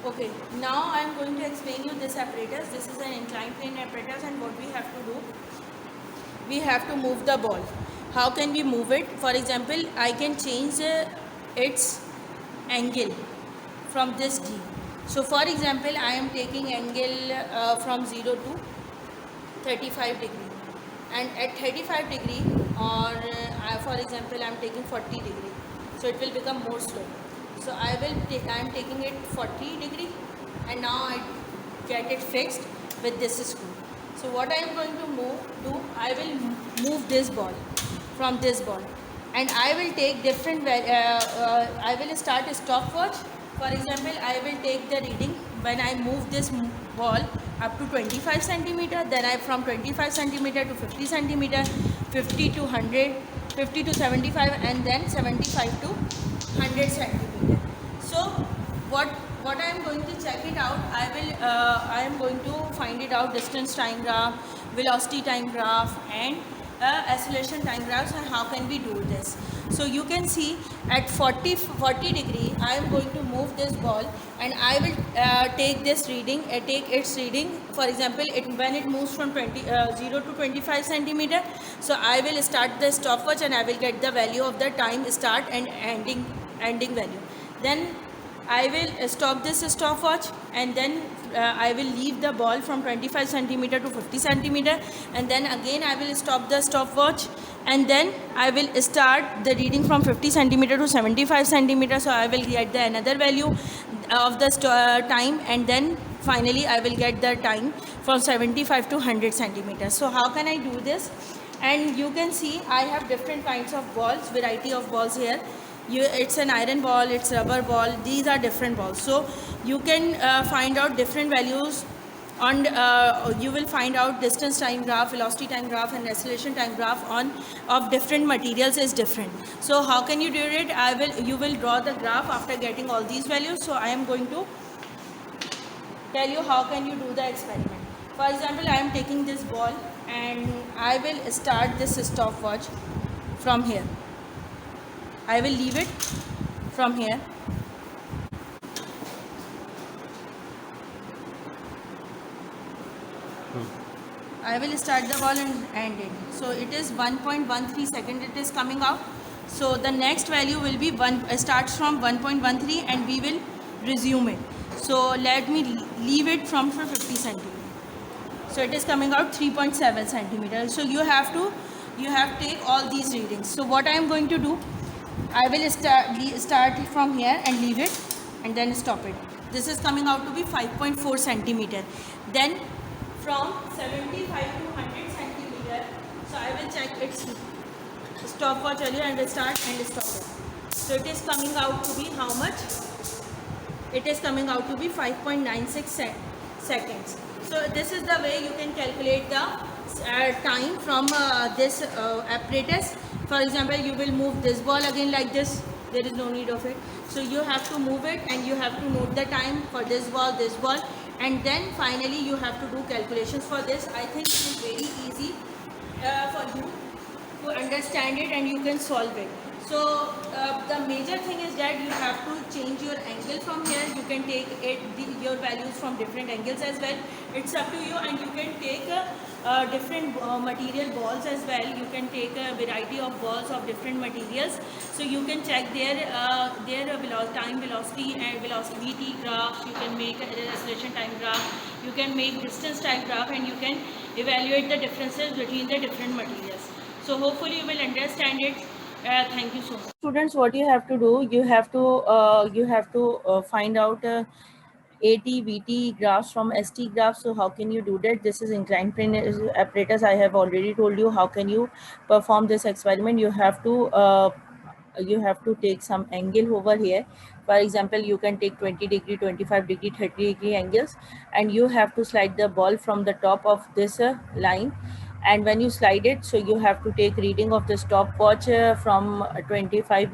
Okay, now I am going to explain you this apparatus. This is an inclined plane apparatus, and what we have to do, we have to move the ball. How can we move it? For example, I can change its angle from this D. So for example, I am taking angle from 0 to 35 degree, and at 35 degree, or for example I am taking 40 degree, so it will become more slow. So I am taking it 40 degree, and now I get it fixed with this screw. So what I am going to do, I will move this ball from this ball, and I will take different I will start a stopwatch. For example, I will take the reading when I move this ball up to 25 centimeter, then I from 25 centimeter to 50 centimeter, 50 to 100, 50 to 75, and then 75 to 100 centimeter. So what I am going to check it out, I am going to find it out distance time graph, velocity time graph, and acceleration time graphs, and how can we do this. So you can see at 40 degree I am going to move this ball, and I will take this reading, take its reading. For example, when it moves from 0 to 25 centimeter, so I will start the stopwatch, and I will get the value of the time start and ending value. Then I will stop this stopwatch, and then I will leave the ball from 25 centimeter to 50 centimeter, and then again I will stop the stopwatch, and then I will start the reading from 50 centimeter to 75 centimeter. So I will get the another value of the time, and then finally I will get the time from 75 to 100 centimeters. So how can I do this? And you can see I have different kinds of balls, variety of balls here. It's an iron ball, it's rubber ball, these are different balls. So you can find out different values on you will find out distance time graph, velocity time graph, and acceleration time graph on of different materials is different. So how can you do it? You will draw the graph after getting all these values. So I am going to tell you how can you do the experiment. For example, I am taking this ball, and I will start this stopwatch from here. I will leave it from here. I will start the ball and end it. So it is 1.13 second it is coming out. So the next value will be starts from 1.13, and we will resume it. So let me leave it from for 50 centimeter. So it is coming out 3.7 centimeter. So you have to take all these readings. So what I am going to do, I will start from here and leave it, and then stop it. This is coming out to be 5.4 centimeter. Then from 75 to 100 centimeter, so I will check its stopwatch earlier, and will start and stop it. So it is coming out to be how much? It is coming out to be 5.96 seconds. So this is the way you can calculate the time from this apparatus. For example, you will move this ball again like this. There is no need of it. So you have to move it, and you have to note the time for this ball, and then finally you have to do calculations for this. I think it is very easy for you to understand it, and you can solve it. So the major thing is that you have to change your angle from here. You can take your values from different angles as well. It's up to you, and you can take different material balls as well. You can take a variety of balls of different materials. So you can check their time velocity and velocity graph. You can make an acceleration time graph. You can make distance time graph, and you can evaluate the differences between the different materials. So hopefully you will understand it. Thank you so much. Students, what you have to do, you have to find out AT, VT graphs from ST graphs. So how can you do that? This is inclined plane apparatus. I have already told you how can you perform this experiment. You have to take some angle over here. For example, you can take 20 degree, 25 degree, 30 degree angles, and you have to slide the ball from the top of this line. And when you slide it, so you have to take reading of the stopwatch from 25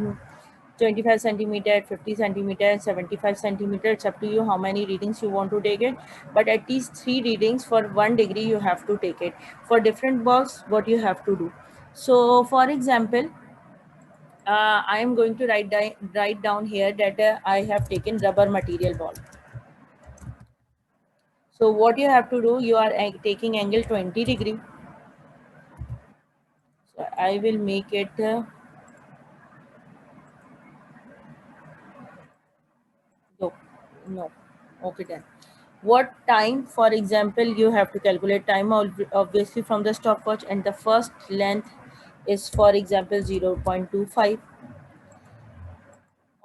centimeter, 50 centimeter, and 75 centimeter. It's up to you how many readings you want to take it, but at least 3 readings for 1 degree you have to take it. For different balls, what you have to do. So for example, I am going to write down here that I have taken rubber material ball. So what you have to do, you are taking angle 20 degree. So I will make it no, no. Okay, then. What time, for example, you have to calculate time obviously from the stopwatch, and the first length is, for example, 0.25.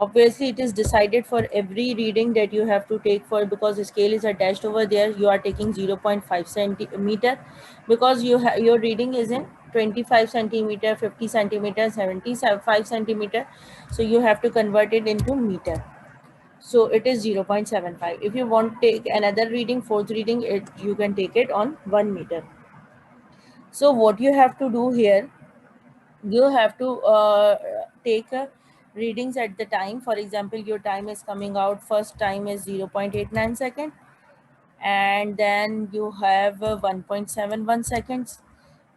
Obviously it is decided for every reading that you have to take, for because the scale is attached over there, you are taking 0.5 centimeter, because your reading is in 25 centimeter, 50 centimeter, 75 centimeter, so you have to convert it into meter. So it is 0.75. If you want to take another reading, fourth reading, you can take it on 1 meter. So what you have to do here, you have to take readings at the time. For example, your time is coming out, first time is 0.89 second, and then you have 1.71 seconds,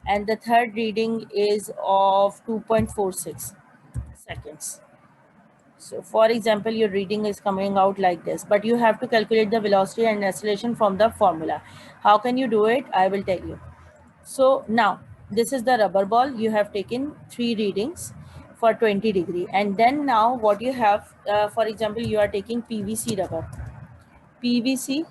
and the third reading is of 2.46 seconds. So for example, your reading is coming out like this, but you have to calculate the velocity and acceleration from the formula. How can you do it? I will tell you. So now this is the rubber ball. You have taken 3 readings for 20 degree, and then now what you have, for example, you are taking PVC rubber ball, PVC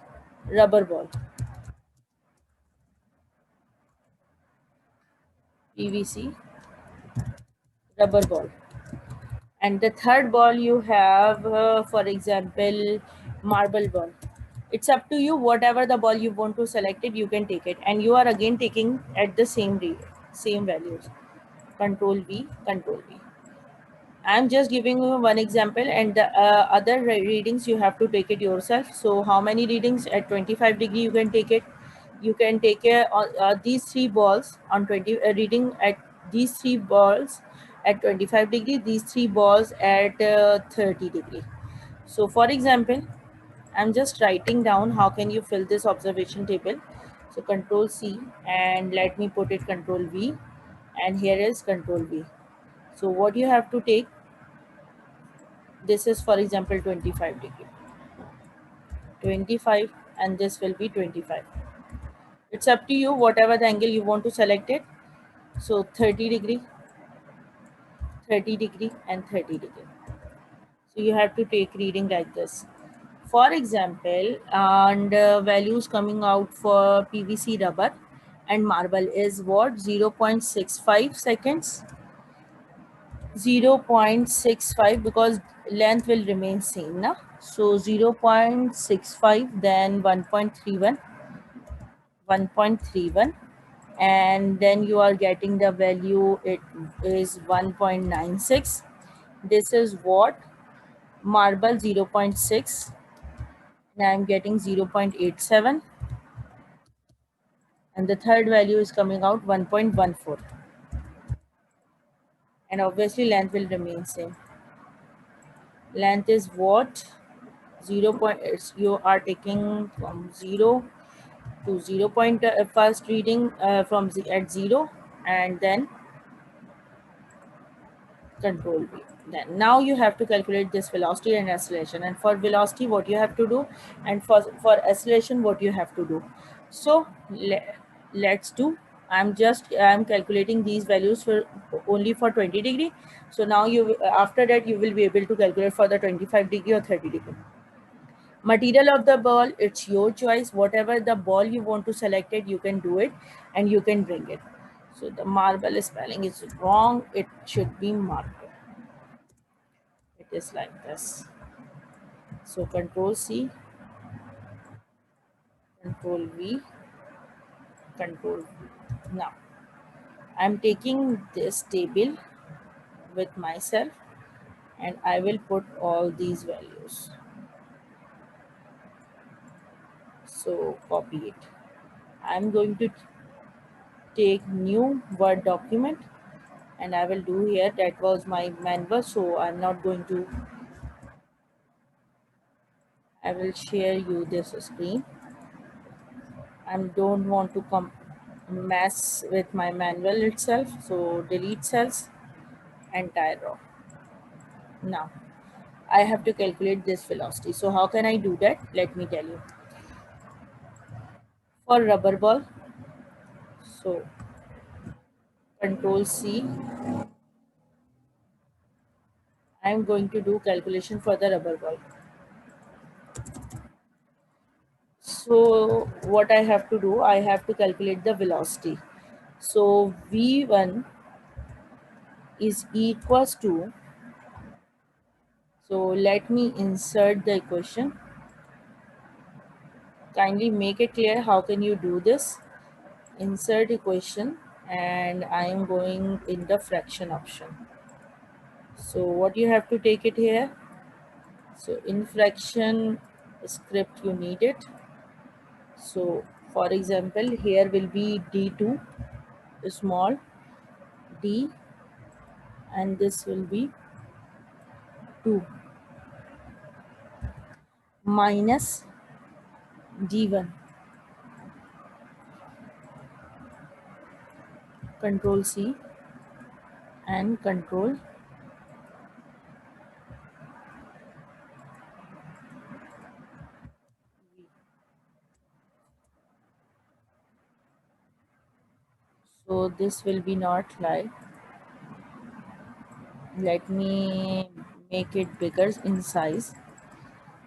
rubber ball, and the third ball you have, for example, marble ball. It's up to you, whatever the ball you want to select it, you can take it, and you are again taking at the same values. Control V, Control V. I'm just giving you one example, and the other readings you have to take it yourself. So how many readings at 25 degree you can take it? You can take these 3 balls on 20 reading at these 3 balls at 25 degree, these 3 balls at 30 degree. So for example, I'm just writing down how can you fill this observation table. So Control C, and let me put it Control V, and here is Control V. So what you have to take, this is for example 25 degree, 25, and this will be 25. It's up to you, whatever the angle you want to select it. So 30 degree, 30 degree, and 30 degree. So you have to take reading like this. For example, and values coming out for PVC rubber and marble is what, 0.65 seconds, 0.65, because length will remain same now. So 0.65, then 1.31, 1.31, and then you are getting the value, it is 1.96. This is what, marble 0.6, and I'm getting 0.87, and the third value is coming out 1.14, and obviously length will remain same. Length is what, 0 point, you are taking from 0 to 0 point, first reading from at 0, and then Control V. Then now you have to calculate this velocity and acceleration, and for velocity what you have to do, and for acceleration what you have to do. So let's do, I'm calculating these values for only for 20 degree. So now after that you will be able to calculate for the 25 degree or 30 degree. Material of the ball, it's your choice, whatever the ball you want to select it, you can do it, and you can bring it. So the marble spelling is wrong, it should be marble. It is like this. So Control C, Control V, Control V. Now I'm taking this table with myself, and I will put all these values. So copy it. I'm going to take new Word document, and I will do here, that was my manual, so I'm not going to, I will share you this screen. I don't want to mess with my manual itself, so delete cells, entire row. Now I have to calculate this velocity. So how can I do that? Let me tell you. for rubber ball. So control C. I am going to do calculation for the rubber ball. So what I have to do, I have to calculate the velocity. So V1 is equals to, so let me insert the equation. Kindly make it clear how can you do this. Insert equation, and I am going in the fraction option. So what you have to take it here. So in fraction script you need it. So for example, here will be d2 small d, and this will be 2 minus d1. Control C and control V. So this will be not like, let me make it bigger in size.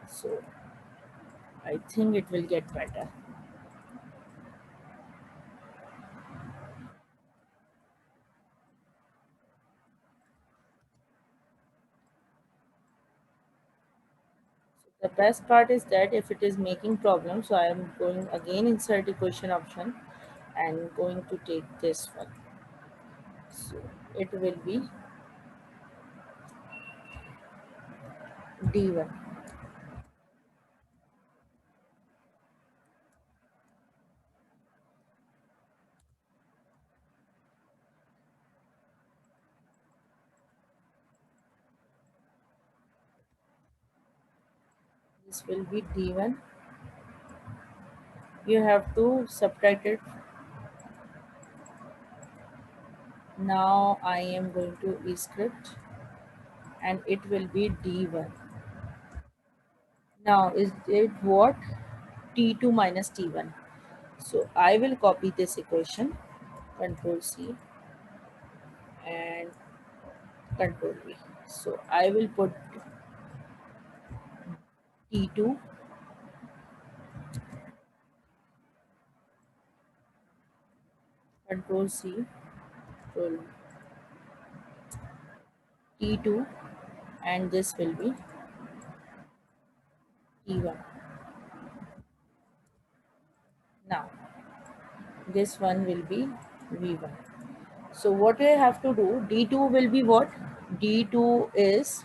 So I think it will get better. The best part is that if it is making problems, so I am going again insert equation option and going to take this one. So it will be d1. This will be d1. You have to subtract it. Now I am going to e-script and it will be d1. Now is it what? T2 minus T1. So I will copy this equation, control C and control V. So I will put T2, control C, control T2, and this will be T1. Now this one will be V1. So what I have to do, D2 will be what? D2 is,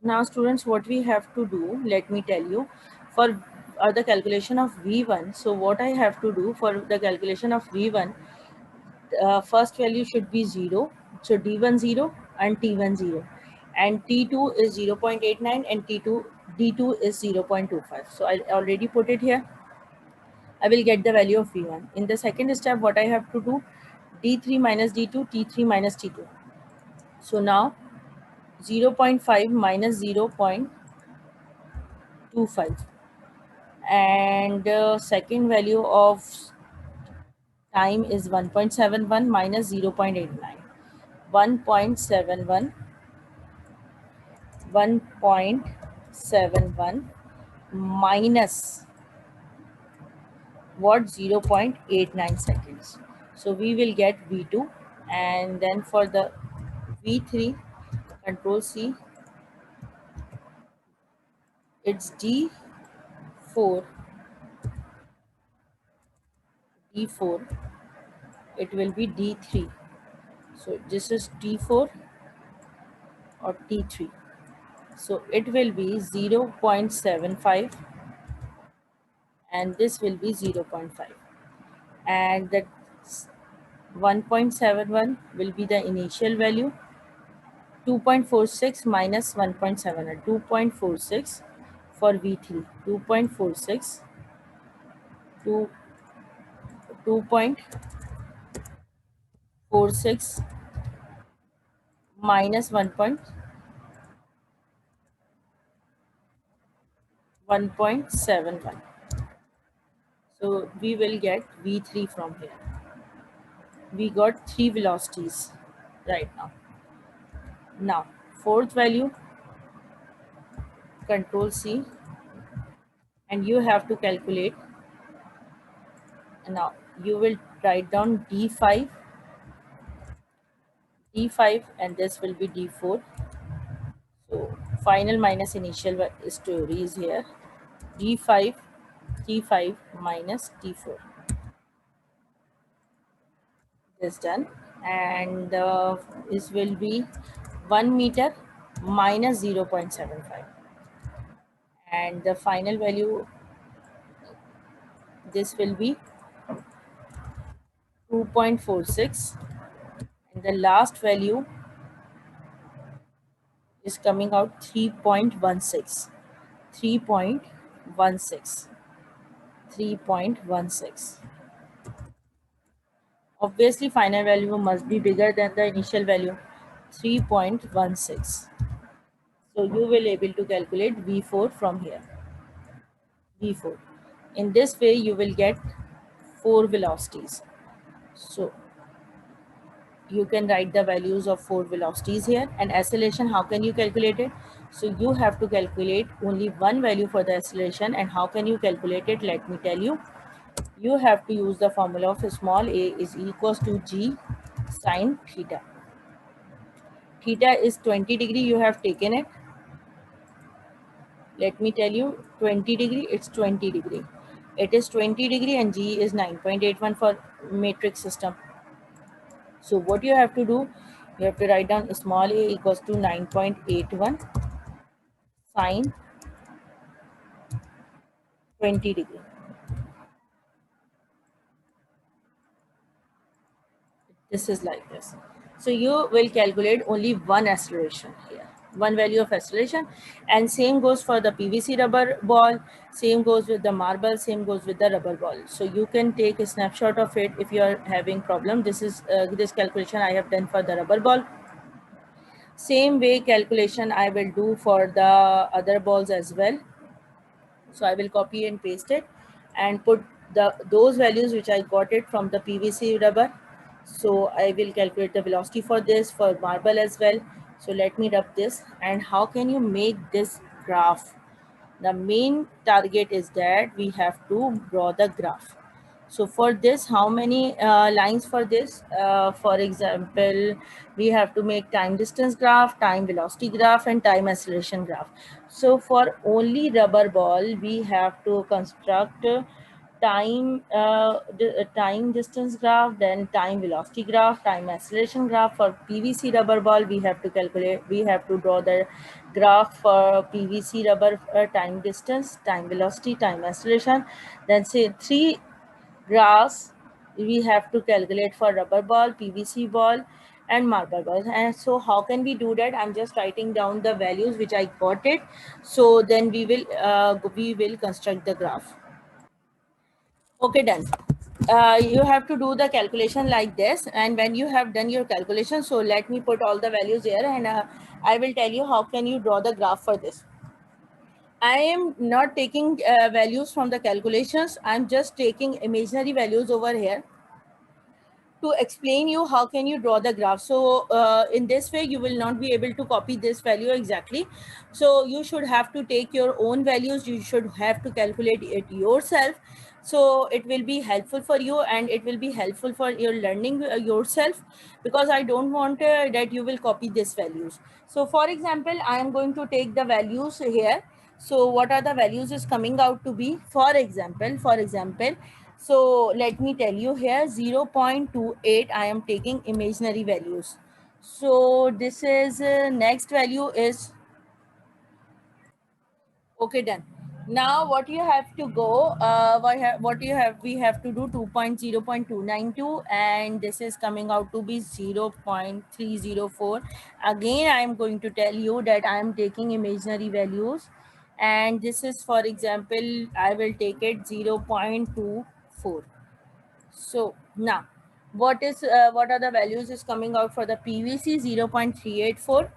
now students, what we have to do, let me tell you, for the calculation of V1. So what I have to do for the calculation of V1, first value should be 0. So D1 0 and T1 0. And T2 is 0.89 and D2 is 0.25. So I already put it here. I will get the value of V1. In the second step, what I have to do, D3 minus D2, T3 minus T2. So now 0.5 minus 0.25, and second value of time is 1.71 minus 0.89. 1.71, 1.71 minus what? 0.89 seconds. So we will get V2, and then for the V3, control C, it's D4, D4, it will be D3. So this is T4 or T3. So it will be 0.75 and this will be 0.5. And that 1.71 will be the initial value. 2.46 minus 1.7, 2.46 for V3, 2.46 to 2.46 minus 1.71. So we will get V3 from here. We got three velocities right now. Now, fourth value, Control C, and you have to calculate. Now, you will write down D5, D5, and this will be D4. So, final minus initial story is here. D5, T5 minus T4. This done. And this will be 1 meter minus 0.75. And the final value, this will be 2.46, and the last value is coming out 3.16. 3.16. 3.16. Obviously final value must be bigger than the initial value, 3.16. So you will able to calculate V4 from here. V4. In this way you will get four velocities. So you can write the values of four velocities here. And acceleration, how can you calculate it? So you have to calculate only one value for the acceleration. And how can you calculate it? Let me tell you. You have to use the formula of small a is equals to g sine theta. Theta is 20 degree, you have taken it. Let me tell you, 20 degree, it's 20 degree. It is 20 degree and g is 9.81 for matrix system. So what you have to do, you have to write down small a equals to 9.81 sine 20 degree. This is like this. So you will calculate only one acceleration here, one value of acceleration, and same goes for the PVC rubber ball, same goes with the marble, same goes with the rubber ball. So you can take a snapshot of it if you are having problem. This is this calculation I have done for the rubber ball. Same way calculation I will do for the other balls as well. So I will copy and paste it and put those values which I got it from the PVC rubber. So I will calculate the velocity for this, for marble as well. So let me rub this. And how can you make this graph? The main target is that we have to draw the graph. So for this, how many lines for this? For example, we have to make time distance graph, time velocity graph, and time acceleration graph. So for only rubber ball, we have to construct time distance graph, then time velocity graph, time acceleration graph. For PVC rubber ball, we have to calculate, we have to draw the graph for PVC rubber time distance, time velocity, time acceleration. Then say three graphs we have to calculate for rubber ball, PVC ball, and marble ball. And so how can we do that? I'm just writing down the values which I got it. So then we will construct the graph. Okay, done. You have to do the calculation like this, and when you have done your calculation, so let me put all the values here, and I will tell you how can you draw the graph for this. I am not taking values from the calculations. I'm just taking imaginary values over here to explain you how can you draw the graph. So in this way you will not be able to copy this value exactly. So you should have to take your own values, you should have to calculate it yourself. So it will be helpful for you and it will be helpful for your learning yourself, because I don't want that you will copy these values. So for example, I am going to take the values here. So what are the values is coming out to be? For example, so let me tell you here, 0.28 I am taking imaginary values. So this is next value is, okay, done. Now what you have to go, what you have, we have to do 2.0.292, and this is coming out to be 0.304. Again I am going to tell you that I am taking imaginary values, and this is, for example, I will take it 0.24. So now what are the values is coming out for the PVC? 0.384.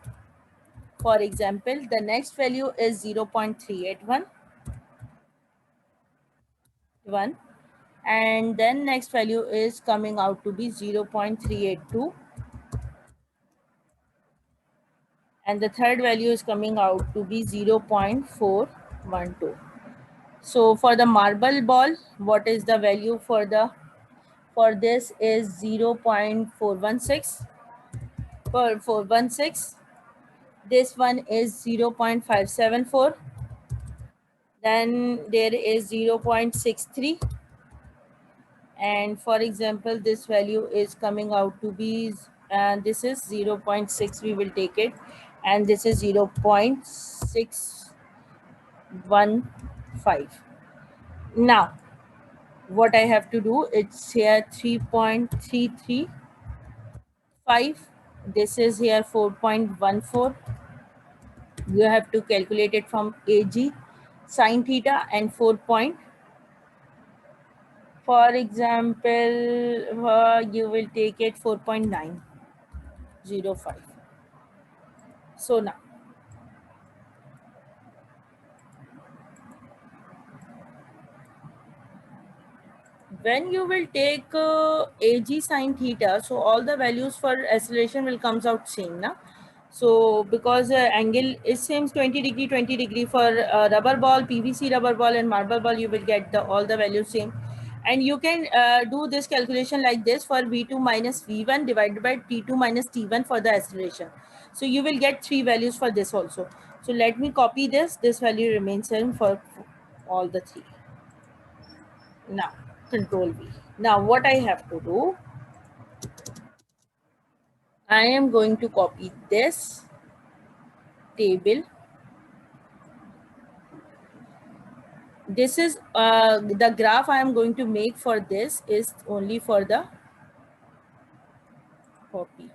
For example, the next value is 0.381. and then next value is coming out to be 0.382, and the third value is coming out to be 0.412. So for the marble ball, what is the value for this is 0.416 per 416. This one is 0.574. Then there is 0.63, and for example this value is coming out to be, and this is zero point 0.6, we will take it, and this is 0.615. Now what I have to do, it's here 3.335, this is here 4.14. You have to calculate it from AG sine theta and 4 point. For example, you will take it 4.905. So now, when you will take AG sine theta, so all the values for acceleration will comes out same, na? So because angle is same 20 degree, 20 degree for rubber ball, PVC rubber ball and marble ball, you will get all the values same. And you can do this calculation like this for V2 minus V1 divided by T2 minus T1 for the acceleration. So you will get three values for this also. So let me copy this. This value remains same for all the three. Now, control V. Now what I have to do, I am going to copy this table. This is the graph I am going to make for this is only for the copy.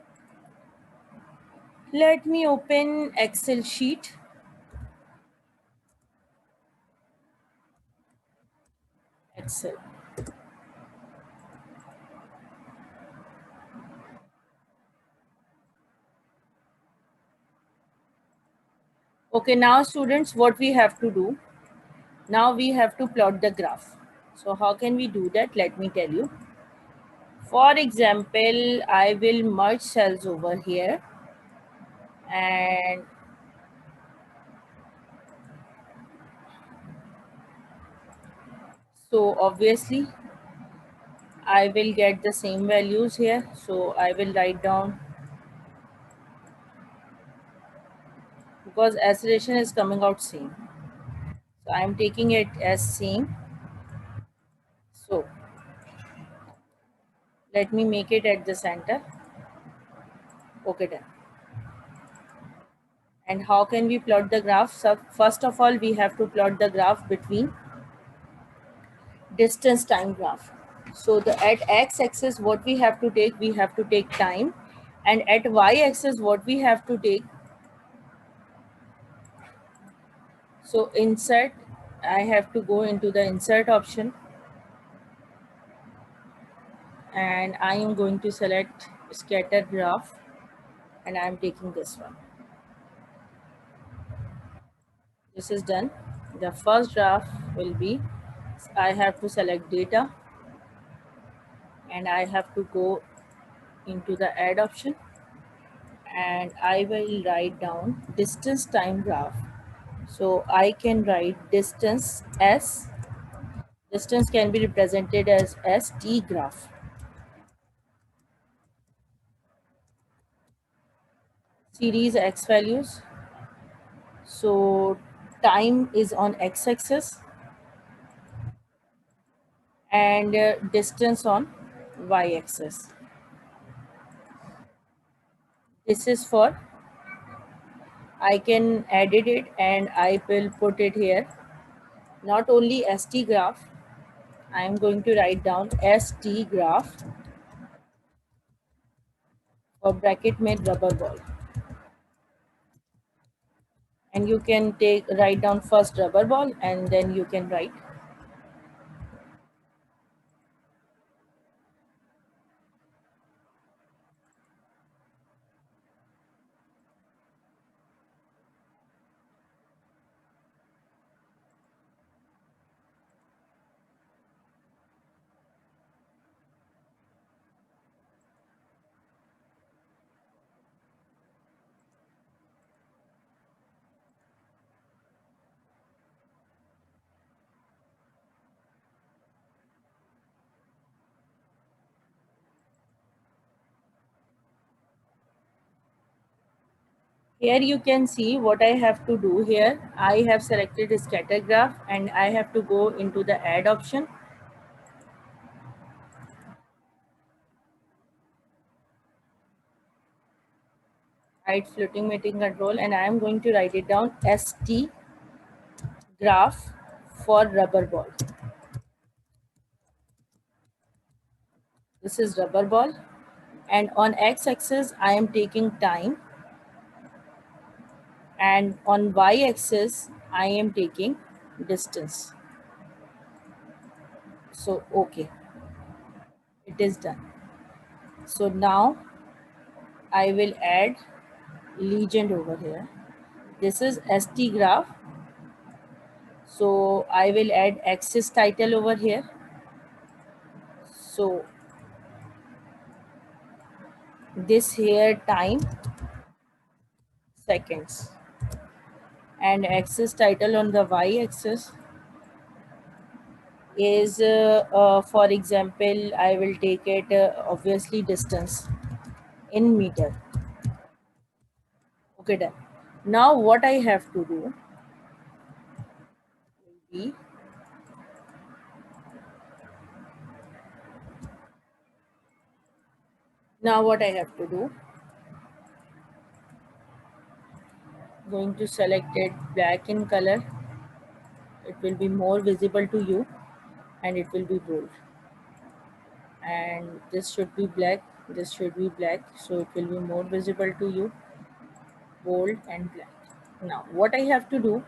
Let me open Excel sheet. Excel. Okay, now students, what we have to do, now we have to plot the graph. So how can we do that? Let me tell you. For example, I will merge cells over here, and so obviously I will get the same values here. So I will write down, because acceleration is coming out same. So I am taking it as same. So let me make it at the center. Okay, done. And how can we plot the graph? So first of all, we have to plot the graph between distance time graph. So the at x-axis, what we have to take, we have to take time, and at y-axis, what we have to take. So insert, I have to go into the insert option, and I am going to select scatter graph, and I am taking this one. This is done. The first graph will be, I have to select data, and I have to go into the add option, and I will write down distance time graph. So I can write distance S. Distance can be represented as ST graph. Series X values. So time is on x-axis and distance on y-axis. This is for, I can edit it and I will put it here. Not only ST graph, I am going to write down ST graph for bracket made rubber ball. And you can write down first rubber ball, and then you can write Here you can see what I have to do here. I have selected scatter graph and I have to go into the add option. Add floating mating control, and I am going to write it down ST graph for rubber ball. This is rubber ball, and on x-axis I am taking time, and on y-axis I am taking distance. So okay, it is done. So now I will add legend over here. This is ST graph. So I will add axis title over here. So this here time seconds, and axis title on the y-axis is for example I will take it obviously distance in meter. Okay, done. Now what I have to do will be, now what I have to do, going to select it black in color. It will be more visible to you, and it will be bold, and this should be black, this should be black, so it will be more visible to you, bold and black. Now what I have to do,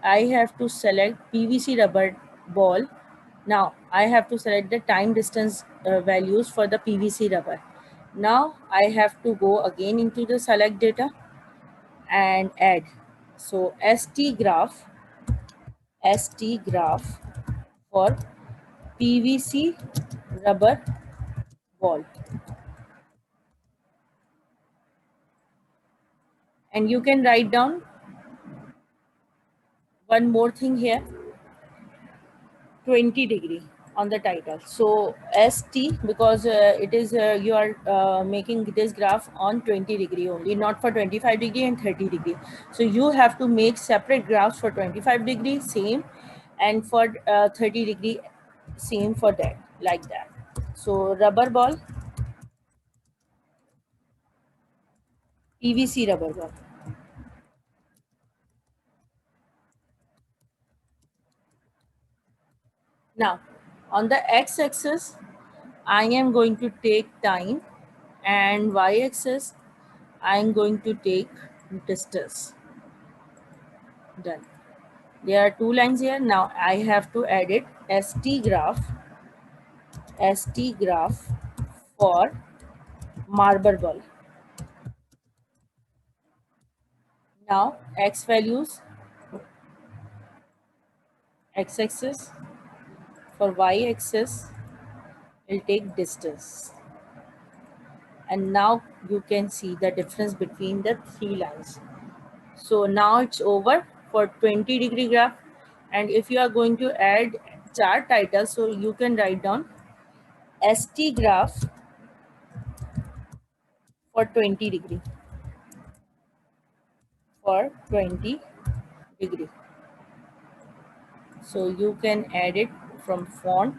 I have to select PVC rubber ball. Now I have to select the time distance values for the PVC rubber. Now I have to go again into the select data and add. So ST graph for PVC rubber ball. And you can write down one more thing here, 20-degree on the title. So ST, because it is you are making this graph on 20-degree only, not for 25-degree and 30-degree. So you have to make separate graphs for 25-degree same, and for 30-degree same for that, like that. So rubber ball, PVC rubber ball. Now on the x-axis I am going to take time, and y-axis I am going to take distance. Done. There are two lines here. Now I have to edit ST graph for marble ball. Now x values, x-axis, for y-axis will take distance. And now you can see the difference between the three lines. So now it's over for 20-degree graph. And if you are going to add chart title, so you can write down ST graph for 20-degree, for 20-degree. So you can add it from font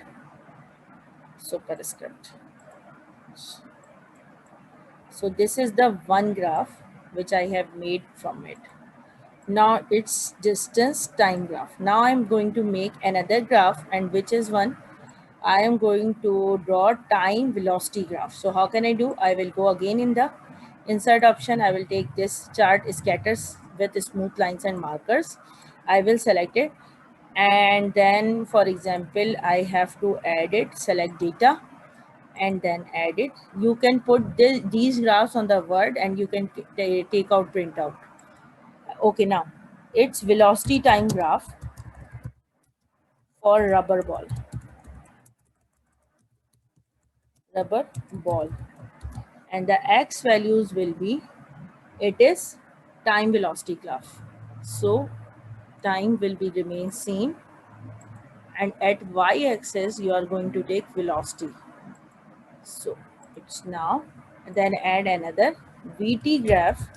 superscript. So this is the one graph which I have made from it. Now it's distance time graph. Now I'm going to make another graph, and which is one, I am going to draw time velocity graph. So how can I do? I will go again in the insert option. I will take this chart scatters with smooth lines and markers. I will select it, and then for example I have to add it, select data and then add it. You can put these graphs on the word, and you can take out printout. Okay, now it's velocity time graph for rubber ball, and the x values will be, it is time velocity graph. So time will be remain same, and at y-axis you are going to take velocity. So it's now, then add another VT graph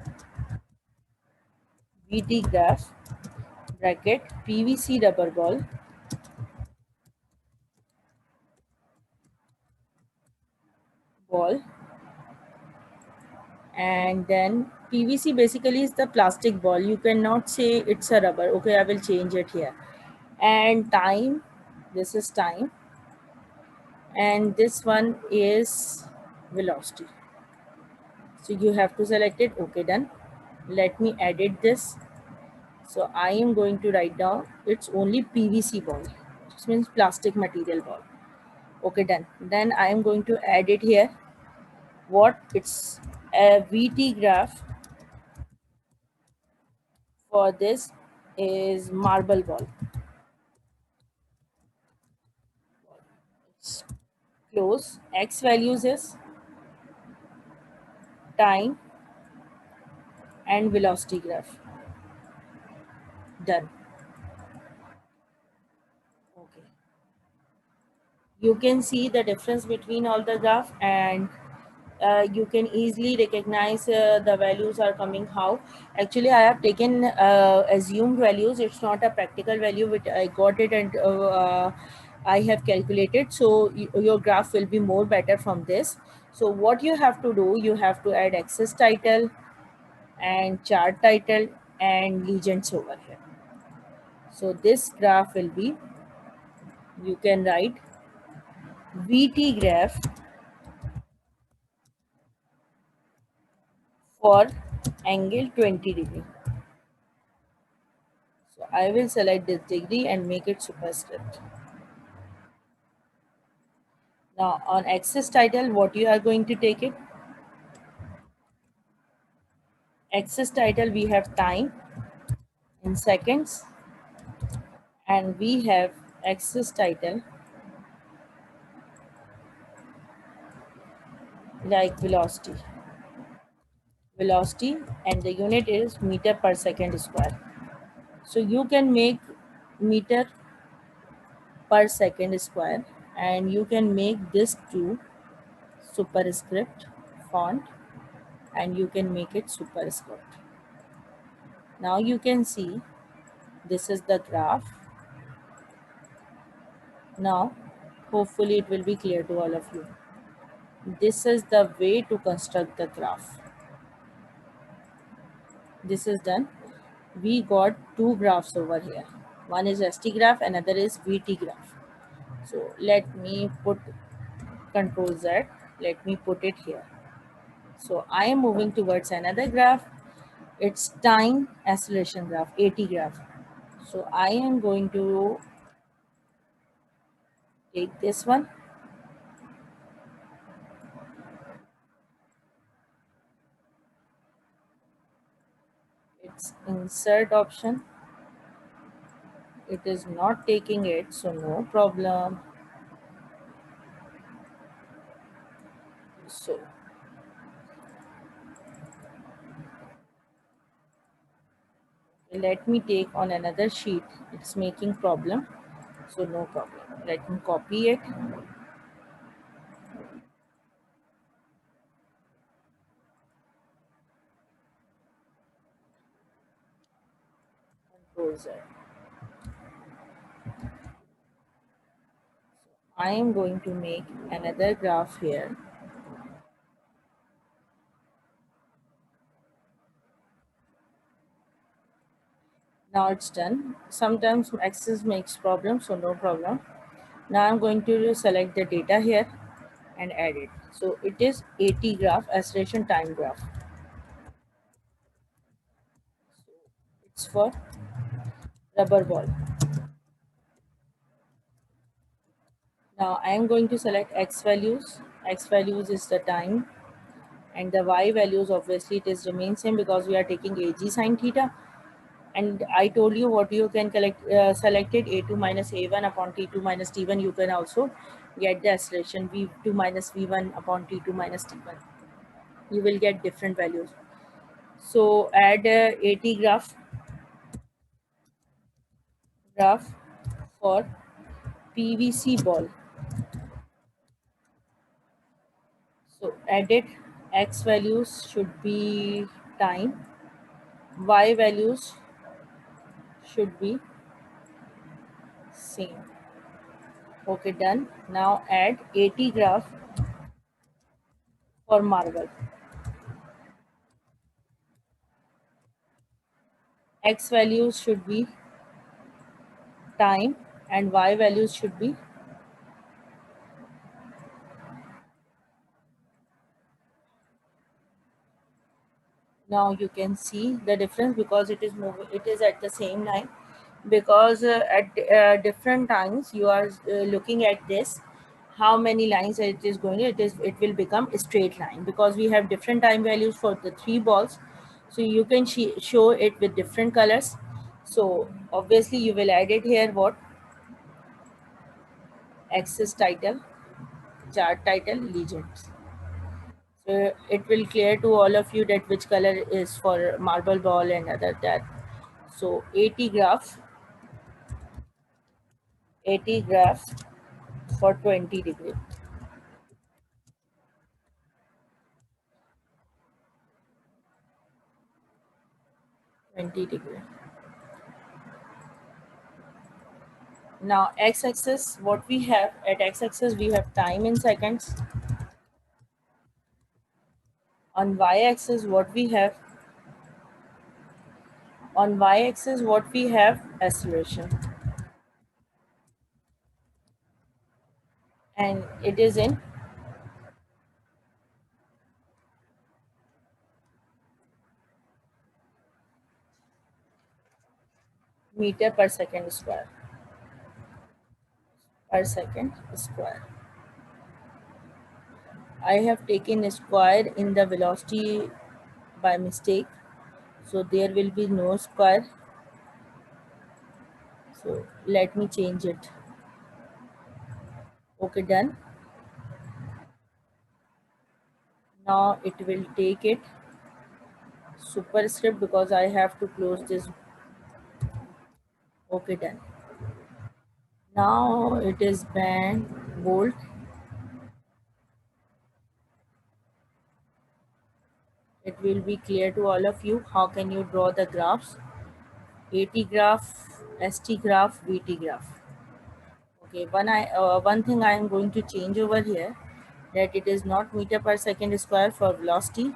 VT graph bracket PVC rubber ball, and then PVC basically is the plastic ball. You cannot say it's a rubber. Okay, I will change it here. And time, this is time, and this one is velocity. So you have to select it. Okay, done. Let me edit this. So I am going to write down it's only PVC ball, which means plastic material ball. Okay, done. Then I am going to add it here. What it's a VT graph for this is marble ball. It's close. X values is time and velocity graph. Done. Okay. You can see the difference between all the graph, and you can easily recognize the values are coming how. Actually, I have taken assumed values. It's not a practical value which I got it, and I have calculated. So your graph will be more better from this. So what you have to do, you have to add axis title and chart title and legends over here. So this graph will be, you can write VT graph for angle 20 degree. So I will select this degree and make it superscript. Now on axis title, what you are going to take it? Axis title, we have time in seconds, and we have axis title like velocity. Velocity, and the unit is meter per second square. So you can make meter per second square, and you can make this to superscript font, and you can make it superscript. Now you can see this is the graph. Now hopefully it will be clear to all of you. This is the way to construct the graph. This is done. We got two graphs over here. One is ST graph, another is VT graph. So let me put Control Z. Let me put it here. So I am moving towards another graph. It's time acceleration graph, AT graph. So I am going to take this one. It's insert option. It is not taking it, so no problem. So let me take on another sheet. It's making problem, so no problem. Let me copy it. Control Z. I am going to make another graph here. Now it's done. Sometimes access makes problem, so no problem. Now I'm going to select the data here and add it. So it is AT graph, acceleration time graph. It's for rubber ball. Now I am going to select X values. X values is the time, and the Y values obviously it is remain same because we are taking AG sine theta. And I told you what you can select it A2 minus A1 upon T2 minus T1. You can also get the acceleration V2 minus V1 upon T2 minus T1. You will get different values. So add AT graph for PVC ball. So added X values should be time, Y values should be same. Okay, done. Now add 80 graph for marble. X values should be time and Y values should be. Now you can see the difference because it is moving, it is at the same line, because at different times you are looking at this, how many lines it is going, it will become a straight line because we have different time values for the three balls. So you can show it with different colors. So obviously you will add it here, what, axis title, chart title, legends. So it will clear to all of you that which color is for marble ball and other that. So 80 graphs, 80 graphs for 20 degree, 20 degree. Now x-axis, what we have at x-axis, we have time in seconds. On y-axis, what we have, on y-axis, what we have, acceleration, and it is in meter per second square, per second square. I have taken square in the velocity by mistake, so there will be no square. So let me change it. Okay, done. Now it will take it superscript because I have to close this. Okay, done. Now it is band bold. It will be clear to all of you how can you draw the graphs. AT graph, ST graph, VT graph. Okay, one thing I am going to change over here, that it is not meter per second square for velocity.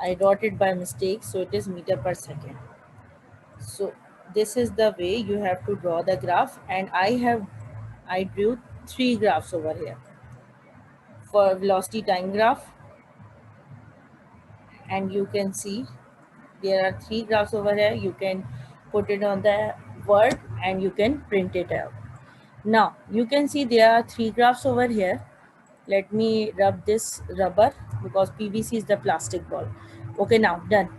I wrote it by mistake, so it is meter per second. So this is the way you have to draw the graph, and I drew three graphs over here. For velocity time graph, and you can see there are three graphs over here. You can put it on the word and you can print it out. Now you can see there are three graphs over here. Let me rub this rubber because PVC is the plastic ball. Okay, now done.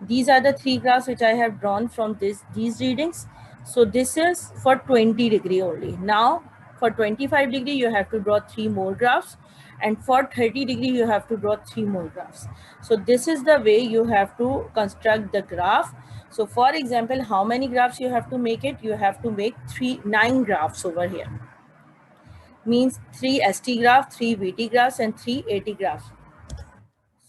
These are the three graphs which I have drawn from these readings. So this is for 20 degree only. Now for 25 degree you have to draw three more graphs, and for 30 degree you have to draw three more graphs. So this is the way you have to construct the graph. So for example, how many graphs you have to make it? You have to make nine graphs over here. Means three ST graphs, three VT graphs, and three AT graphs.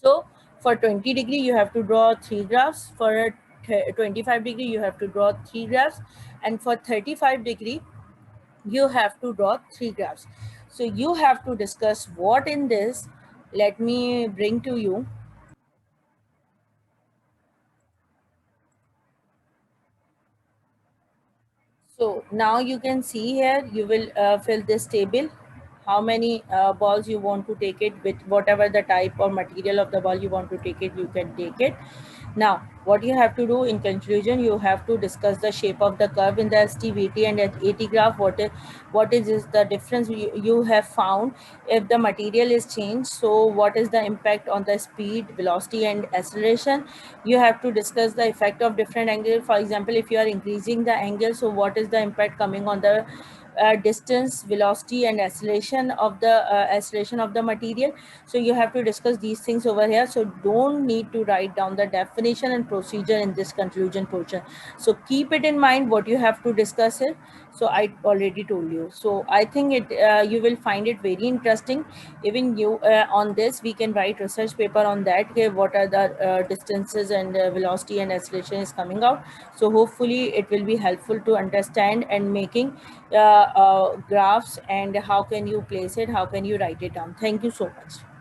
So for 20 degree, you have to draw three graphs. For 25 degree, you have to draw three graphs. And for 35 degree, you have to draw three graphs. So you have to discuss what in this. Let me bring to you. So now you can see here, you will fill this table. How many balls you want to take it with, whatever the type or material of the ball you want to take it, you can take it. Now, what you have to do in conclusion, you have to discuss the shape of the curve in the STVT and AT graph. What is the difference you have found if the material is changed? So what is the impact on the speed, velocity, and acceleration? You have to discuss the effect of different angle. For example, if you are increasing the angle, so what is the impact coming on the distance, velocity, and acceleration of the material. So you have to discuss these things over here. So don't need to write down the definition and procedure in this conclusion portion. So keep it in mind what you have to discuss here. So I already told you. So I think you will find it very interesting. Even you, on this we can write research paper on that, okay, what are the distances and velocity and acceleration is coming out. So hopefully it will be helpful to understand and making graphs, and how can you place it, how can you write it down. Thank you so much.